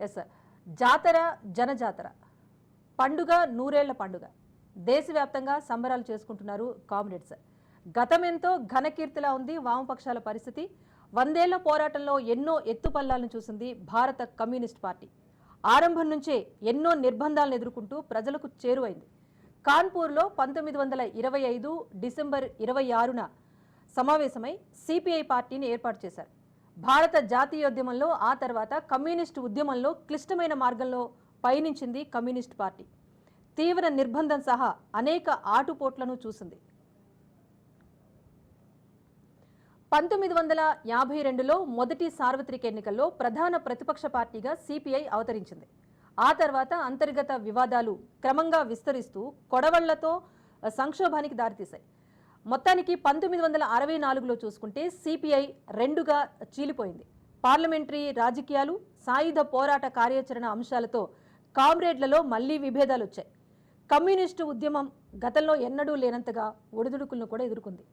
Yes sir. జాతర జనజాతర పండుగ, నూరేళ్ల పండుగ దేశవ్యాప్తంగా సంబరాలు చేసుకుంటున్నారు కామ్రేడ్స్. గతమెంతో ఘనకీర్తిలా ఉంది వామపక్షాల పరిస్థితి. 100 ఏళ్ల పోరాటంలో ఎన్నో ఎత్తుపల్లాలను చూసింది భారత కమ్యూనిస్ట్ పార్టీ. ఆరంభం నుంచే ఎన్నో నిర్బంధాలను ఎదుర్కొంటూ ప్రజలకు చేరువైంది. కాన్పూర్లో 1925 డిసెంబర్ 26న సమావేశమై సిపిఐ పార్టీని ఏర్పాటు చేశారు. భారత జాతీయోద్యమంలో ఆ తర్వాత కమ్యూనిస్టు ఉద్యమంలో క్లిష్టమైన మార్గంలో పయనించింది కమ్యూనిస్ట్ పార్టీ. తీవ్ర నిర్బంధం సహా అనేక ఆటుపోట్లను చూసింది. 1952లో మొదటి సార్వత్రిక ఎన్నికల్లో ప్రధాన ప్రతిపక్ష పార్టీగా సిపిఐ అవతరించింది. ఆ తర్వాత అంతర్గత వివాదాలు క్రమంగా విస్తరిస్తూ కొడవళ్లతో సంక్షోభానికి దారితీశాయి. మొత్తానికి 1964లో చూసుకుంటే సిపిఐ రెండుగా చీలిపోయింది. పార్లమెంటరీ రాజకీయాలు, సాయుధ పోరాట కార్యాచరణ అంశాలతో కామ్రేడ్లలో మళ్లీ విభేదాలు వచ్చాయి. కమ్యూనిస్టు ఉద్యమం గతంలో ఎన్నడూ లేనంతగా ఒడిదుడుకులను కూడా ఎదుర్కొంది.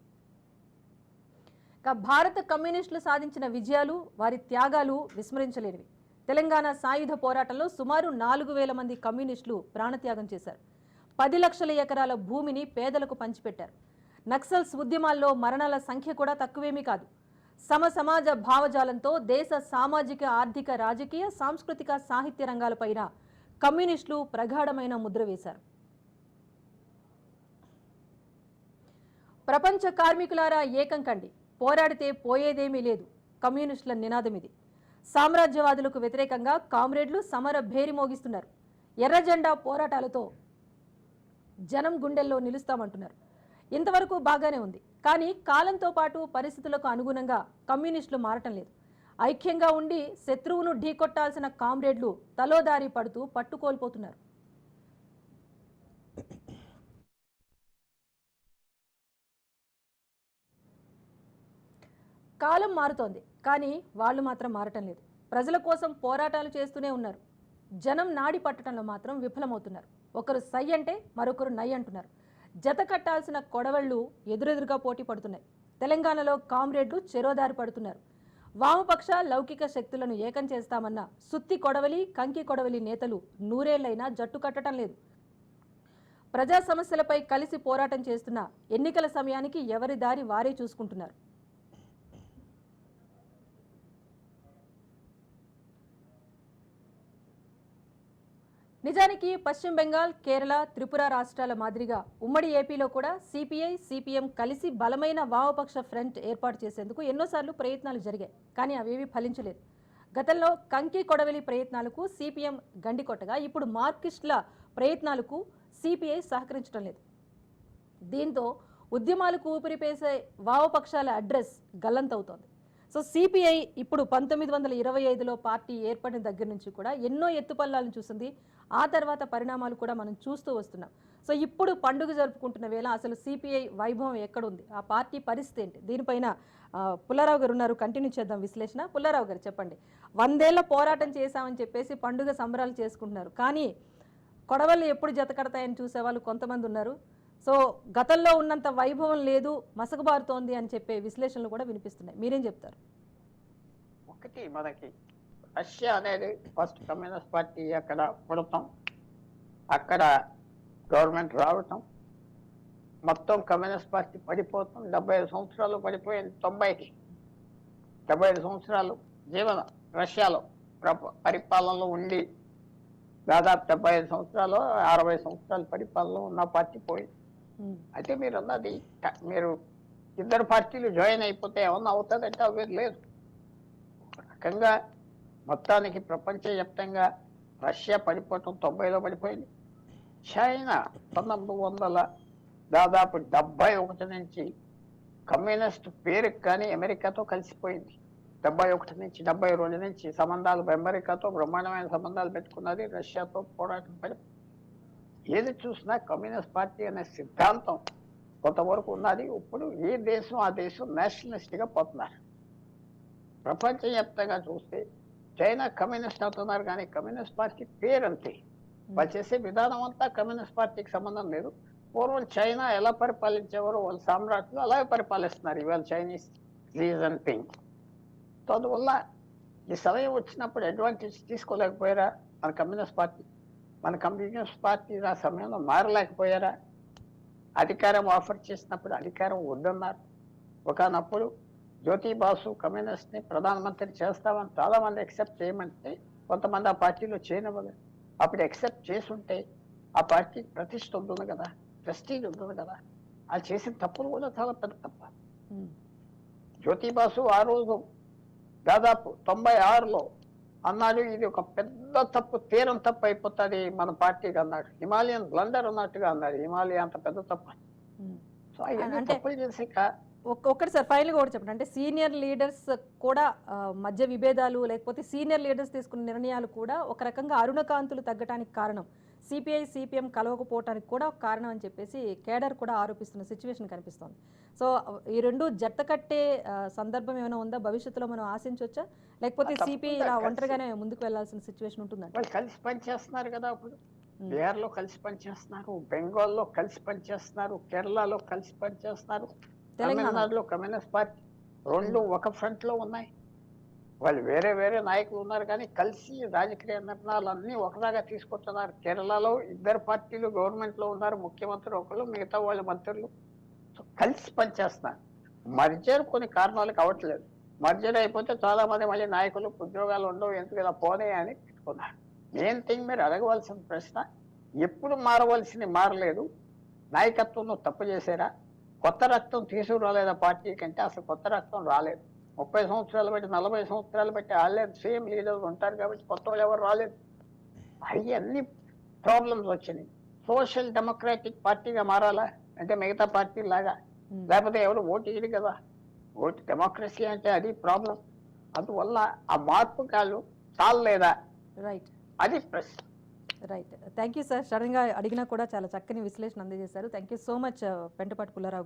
భారత కమ్యూనిస్టులు సాధించిన విజయాలు, వారి త్యాగాలు విస్మరించలేనివి. తెలంగాణ సాయుధ పోరాటంలో సుమారు 4000 మంది కమ్యూనిస్టులు ప్రాణత్యాగం చేశారు. 10 లక్షల ఎకరాల భూమిని పేదలకు పంచిపెట్టారు. నక్సల్స్ ఉద్యమాల్లో మరణాల సంఖ్య కూడా తక్కువేమీ కాదు. సమాజ భావజాలంతో దేశ సామాజిక, ఆర్థిక, రాజకీయ, సాంస్కృతిక, సాహిత్య రంగాలపైన కమ్యూనిస్టులు ప్రగాఢమైన ముద్ర వేశారు. ప్రపంచ కార్మికులారా ఏకం కండి, పోరాడితే పోయేదేమీ లేదు కమ్యూనిస్టుల నినాదం ఇది. సామ్రాజ్యవాదులకు వ్యతిరేకంగా కామ్రేడ్లు సమర భేరి మోగిస్తున్నారు. ఎర్ర జెండా పోరాటాలతో జనం గుండెల్లో నిలుస్తామంటున్నారు. ఇంతవరకు బాగానే ఉంది. కానీ కాలంతో పాటు పరిస్థితులకు అనుగుణంగా కమ్యూనిస్టులు మారటం లేదు. ఐక్యంగా ఉండి శత్రువును ఢీకొట్టాల్సిన కామ్రేడ్లు తలోదారి పడుతూ పట్టుకోల్పోతున్నారు. కాలం మారుతోంది, కానీ వాళ్ళు మాత్రం మారటం లేదు. ప్రజల కోసం పోరాటాలు చేస్తూనే ఉన్నారు. జనం నాడి పట్టడంలో మాత్రం విఫలమవుతున్నారు. ఒకరు సై అంటే మరొకరు నై అంటున్నారు. జత కట్టాల్సిన కొడవళ్లు ఎదురెదురుగా పోటీ పడుతున్నాయి. తెలంగాణలో కామ్రేడ్లు చెరోదారి పడుతున్నారు. వామపక్ష లౌకిక శక్తులను ఏకం చేస్తామన్న సుత్తి కొడవలి, కంకి కొడవలి నేతలు నూరేళ్లైనా జట్టు కట్టడం లేదు. ప్రజా సమస్యలపై కలిసి పోరాటం చేస్తున్న ఎన్నికల సమయానికి ఎవరి దారి వారే చూసుకుంటున్నారు. నిజానికి పశ్చిమ బెంగాల్, కేరళ, త్రిపుర రాష్ట్రాల మాదిరిగా ఉమ్మడి ఏపీలో కూడా సిపిఐ, సిపిఎం కలిసి బలమైన వామపక్ష ఫ్రంట్ ఏర్పాటు చేసేందుకు ఎన్నోసార్లు ప్రయత్నాలు జరిగాయి. కానీ అవేవి ఫలించలేదు. గతంలో కంకి కొడవలి ప్రయత్నాలకు సిపిఎం గండికొట్టగా ఇప్పుడు మార్క్సిస్టుల ప్రయత్నాలకు సిపిఐ సహకరించడం లేదు. దీంతో ఉద్యమాలకు ఊపిరిపేసే వామపక్షాల అడ్రస్ గల్లంతవుతోంది. సో సిపిఐ ఇప్పుడు 1925లో పార్టీ ఏర్పడిన దగ్గర నుంచి కూడా ఎన్నో ఎత్తుపల్లాలను చూసింది. ఆ తర్వాత పరిణామాలు కూడా మనం చూస్తూ వస్తున్నాం. సో ఇప్పుడు పండుగ జరుపుకుంటున్న వేళ అసలు సిపిఐ వైభవం ఎక్కడుంది, ఆ పార్టీ పరిస్థితి ఏంటి, దీనిపైన పుల్లారావు గారు ఉన్నారు. కంటిన్యూ చేద్దాం విశ్లేషణ. పుల్లారావు గారు చెప్పండి. 100 ఏళ్ల పోరాటం చేశామని చెప్పేసి పండుగ సంబరాలు చేసుకుంటున్నారు. కానీ కొడవళ్ళు ఎప్పుడు జతకడతాయని చూసేవాళ్ళు కొంతమంది ఉన్నారు. సో గతంలో ఉన్నంత వైభవం లేదు, మసకబారుతోంది అని చెప్పే విశ్లేషణలు కూడా వినిపిస్తున్నాయి. మీరేం చెప్తారు? ఒకటి, మనకి రష్యా అనేది ఫస్ట్ కమ్యూనిస్ట్ పార్టీ అక్కడ పుడతాం, అక్కడ గవర్నమెంట్ రావటం, మొత్తం కమ్యూనిస్ట్ పార్టీ పడిపోతాం. 75 సంవత్సరాలు పడిపోయింది. 75 సంవత్సరాలు జీవన రష్యాలో పరిపాలనలో ఉండి దాదాపు 75 సంవత్సరాలు 60 సంవత్సరాల పరిపాలనలో ఉన్న పార్టీ పోయింది. అయితే మీరు అన్నది, మీరు ఇద్దరు పార్టీలు జాయిన్ అయిపోతే ఏమన్నా అవుతుందంటే అవి లేదు. ఒక రకంగా మొత్తానికి ప్రపంచవ్యాప్తంగా రష్యా పడిపోవటం 90లో పడిపోయింది. చైనా 1900 దాదాపు 71 నుంచి కమ్యూనిస్ట్ పేరుకి కానీ అమెరికాతో కలిసిపోయింది. 71 నుంచి 72 నుంచి సంబంధాలు అమెరికాతో బ్రహ్మాండమైన సంబంధాలు పెట్టుకున్నది. రష్యాతో పోరాటం పడి ఏది చూసినా కమ్యూనిస్ట్ పార్టీ అనే సిద్ధాంతం కొంతవరకు ఉన్నది. ఇప్పుడు ఏ దేశం ఆ దేశం నేషనలిస్ట్గా పోతున్నారు. ప్రపంచవ్యాప్తంగా చూస్తే చైనా కమ్యూనిస్ట్ అవుతున్నారు, కానీ కమ్యూనిస్ట్ పార్టీ పేరంతే. వాళ్ళు చేసే విధానం అంతా కమ్యూనిస్ట్ పార్టీకి సంబంధం లేదు. పూర్వం చైనా ఎలా పరిపాలించేవారో వాళ్ళ సామ్రాట్లు అలాగే పరిపాలిస్తున్నారు ఇవాళ చైనీస్ రీజన్ థింగ్. అందువల్ల ఈ సమయం వచ్చినప్పుడు అడ్వాంటేజ్ తీసుకోలేకపోయారా మన కమ్యూనిస్ట్ పార్టీ ఆ సమయంలో మారలేకపోయారా? అధికారం ఆఫర్ చేసినప్పుడు అధికారం వద్దన్నారు. ఒకనప్పుడు జ్యోతి బాసు కమ్యూనిస్ట్ని ప్రధానమంత్రి చేస్తామని చాలా మంది ఎక్సెప్ట్ చేయమంటే కొంతమంది ఆ పార్టీలో చేయనివ్వలేదు. అప్పుడు ఎక్సెప్ట్ చేసుంటే ఆ పార్టీ ప్రతిష్ట ఉంటుంది కదా, ప్రెస్టీజ్ ఉంటుంది కదా. అది చేసిన తప్పులు కూడా చాలా పెద్ద తప్ప. జ్యోతి బాసు ఆ రోజు దాదాపు 96లో అన్నాడు, ఇది ఒక పెద్ద తప్పు, తీరం తప్పు అయిపోతుంది మన పార్టీకి అన్నాడు. హిమాలయన్ బ్లండర్ అన్నట్టుగా అన్నాడు. హిమాలయ అంత పెద్ద తప్పు. సో అవన్నీ తప్పులు చేసాక ఒక్కటి సార్ ఫైనల్గా కూడా చెప్పండి, అంటే సీనియర్ లీడర్స్ కూడా మధ్య విభేదాలు లేకపోతే సీనియర్ లీడర్స్ తీసుకున్న నిర్ణయాలు కూడా ఒక రకంగా అరుణకాంతులు తగ్గడానికి కారణం, సిపిఐ సిపిఎం కలవకపోవటానికి కూడా ఒక కారణం అని చెప్పేసి కేడర్ కూడా ఆరోపిస్తున్న సిచ్యువేషన్ కనిపిస్తోంది. సో ఈ రెండు జట్ట కట్టే సందర్భం ఏమైనా ఉందా భవిష్యత్తులో మనం ఆశించవచ్చా, లేకపోతే సిపిఐ ఇలా ఒంటరిగానే ముందుకు వెళ్లాల్సిన సిచ్యువేషన్ ఉంటుందండి? వాళ్ళు కలిసి పనిచేస్తున్నారు కదా. అప్పుడు బీహార్లో కలిసి పనిచేస్తున్నారు, బెంగాల్లో కలిసి పనిచేస్తున్నారు, కేరళలో కలిసి పనిచేస్తున్నారు, తమిళనాడులో కమ్యూనిస్ట్ పార్టీ రెండు ఒక ఫ్రంట్ లో ఉన్నాయి. వాళ్ళు వేరే వేరే నాయకులు ఉన్నారు కానీ కలిసి రాజకీయ నిర్ణయాలు అన్ని ఒకలాగా తీసుకుంటున్నారు. కేరళలో 2 పార్టీలు గవర్నమెంట్ లో ఉన్నారు, ముఖ్యమంత్రి ఒకళ్ళు, మిగతా వాళ్ళ మంత్రులు కలిసి పనిచేస్తున్నారు. మర్జర్ కొన్ని కారణాలకు అవ్వట్లేదు. మర్జర్ అయిపోతే చాలా మంది మళ్ళీ నాయకులు ఉద్యోగాలు ఉండవు, ఎందుకు ఇలా పోనే అని పెట్టుకున్నారు. మెయిన్ థింగ్ మీరు అడగవలసిన ప్రశ్న, ఎప్పుడు మారవలసింది మారలేదు, నాయకత్వంలో తప్పు చేశారా, కొత్త రక్తం తీసుకురాలేదా పార్టీ కంటే? అసలు కొత్త రక్తం రాలేదు. 30 సంవత్సరాలు బట్టి 40 సంవత్సరాలు బట్టి వాళ్ళే సేమ్ లీడర్స్ ఉంటారు కాబట్టి కొత్త వాళ్ళు ఎవరు రాలేదు. అవి అన్ని ప్రాబ్లమ్స్ వచ్చినాయి. సోషల్ డెమోక్రాటిక్ పార్టీగా మారాలా అంటే మిగతా పార్టీ లాగా, లేకపోతే ఎవరు ఓటు వేయరు కదా. ఓటు డెమోక్రసీ అంటే అది ప్రాబ్లం. అందువల్ల ఆ మార్పు కాళ్ళు చాలలేదా, రైట్, అది ప్రశ్న. రైట్. Thank you sir. సడన్గా అడిగినా కూడా చాలా చక్కని విశ్లేషణ అందజేశారు. Thank you so much Pentapati Pullarao.